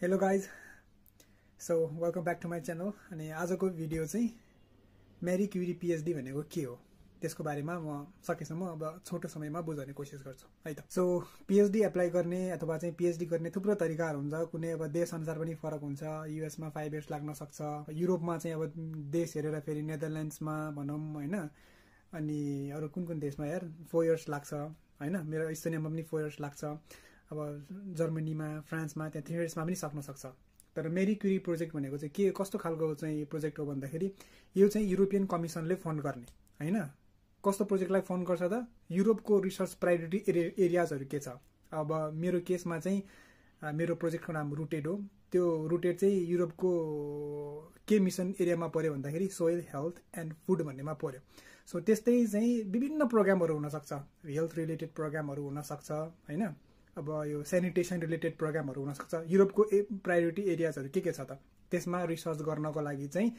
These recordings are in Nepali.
Hello guys so welcome back to my channel. अनि आजको भिडियो चाहिँ मेरी क्युरी पिएचडी भनेको के हो त्यसको बारेमा म सकेसम्म अब छोटो समयमा बुझाउने कोसिस गर्छु है त। सो पिएचडी एप्लाई गर्ने अथवा चाहिँ पिएचडी गर्ने थुप्रो तरिकाहरू हुन्छ। कुनै अब देश अनुसार पनि फरक हुन्छ। युएसमा 5 इयर्स लाग्न सक्छ, युरोपमा चाहिँ अब देश हेरेर फेरि नेदरल्यान्ड्समा भनौँ होइन, अनि अरू कुन कुन देशमा यार 4 इयर्स लाग्छ होइन। मेरो इस्टोनियामा पनि 4 इयर्स लाग्छ। अब जर्मनीमा फ्रान्समा त्यहाँ 3 इयर्समा पनि सक्न सक्छ। तर मेरी क्युरी प्रोजेक्ट भनेको चाहिँ के कस्तो खालको चाहिँ प्रोजेक्ट हो भन्दाखेरि यो चाहिँ युरोपियन कमिसनले फन्ड गर्ने होइन। कस्तो प्रोजेक्टलाई फन्ड गर्छ त? युरोपको रिसर्च प्रायोरिटी एरियाजहरू के छ। अब मेरो केसमा चाहिँ मेरो प्रोजेक्टको नाम रुटेड हो। त्यो रुटेड चाहिँ युरोपको के मिसन एरियामा पर्यो भन्दाखेरि सोइल हेल्थ एन्ड फुड भन्नेमा पर्यो। सो त्यस्तै चाहिँ विभिन्न प्रोग्रामहरू हुनसक्छ, हेल्थ रिलेटेड प्रोग्रामहरू हुनसक्छ होइन। अब यो सेनिटेसन रिलेटेड प्रोग्रामहरू हुनसक्छ। युरोपको प्रायोरिटी एरियाजहरू के छ त? त्यसमा रिसर्च गर्नको लागि चाहिँ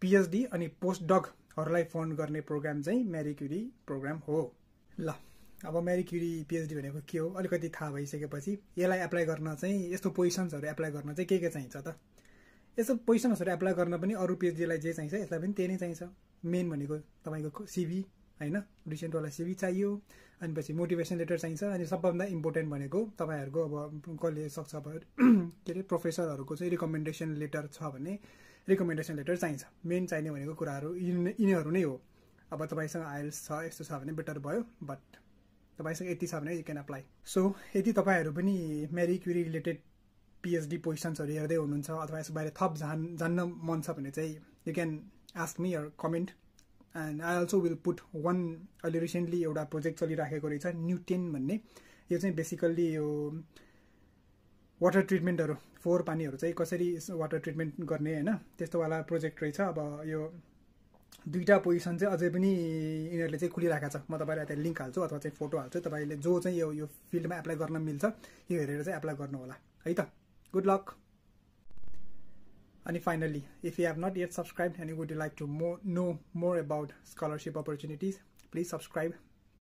पिएचडी अनि पोस्ट डकहरूलाई फन्ड गर्ने प्रोग्राम चाहिँ मेरी क्युरी प्रोग्राम हो। ल अब मेरी क्युरी पिएचडी भनेको के हो अलिकति थाहा भइसकेपछि यसलाई एप्लाई गर्न चाहिँ यस्तो पोजिसन्सहरू एप्लाई गर्न चाहिँ के चाहिन्छ त? यस्तो पोजिसन्सहरू एप्लाई गर्न पनि अरू पिएचडीलाई जे चाहिन्छ यसलाई पनि त्यही नै चाहिन्छ। मेन भनेको तपाईँको सिभी होइन, रिसेन्टवाला सिभी चाहियो। अनि पछि मोटिभेसन लेटर चाहिन्छ। अनि सबभन्दा इम्पोर्टेन्ट भनेको तपाईँहरूको अब कसले सक्छ अब के अरे प्रोफेसरहरूको चाहिँ रिकमेन्डेसन लेटर छ भने रिकमेन्डेसन लेटर चाहिन्छ। मेन चाहिने भनेको कुराहरू यिनीहरू नै हो। अब तपाईँसँग आइएल्स छ यस्तो छ भने बेटर भयो, बट तपाईँसँग यति छ भने यु क्यान अप्लाई। सो यदि तपाईँहरू पनि मेरी क्युरी रिलेटेड पिएचडी पोजिसन्सहरू हेर्दै हुनुहुन्छ अथवा यसको बारे थप जान्न मन छ भने चाहिँ you can ask me or comment. And I also will put one अहिले रिसेन्टली एउटा प्रोजेक्ट चलिराखेको रहेछ न्युटेन भन्ने। यो चाहिँ बेसिकल्ली यो वाटर ट्रिटमेन्टहरू फोहोर पानीहरू चाहिँ कसरी वाटर ट्रिटमेन्ट गर्ने होइन त्यस्तोवाला प्रोजेक्ट रहेछ। अब यो दुईवटा पोजिसन चाहिँ अझै पनि यिनीहरूले चाहिँ खुलिरहेको छ। म तपाईँलाई त्यहाँ लिङ्क हाल्छु अथवा चाहिँ फोटो हाल्छु। तपाईँले जो चाहिँ यो फिल्डमा एप्लाई गर्न मिल्छ यो हेरेर चाहिँ एप्लाई गर्नु होला है त। Good lock. And finally, if you have not yet subscribed and you would like to know more about scholarship opportunities, please subscribe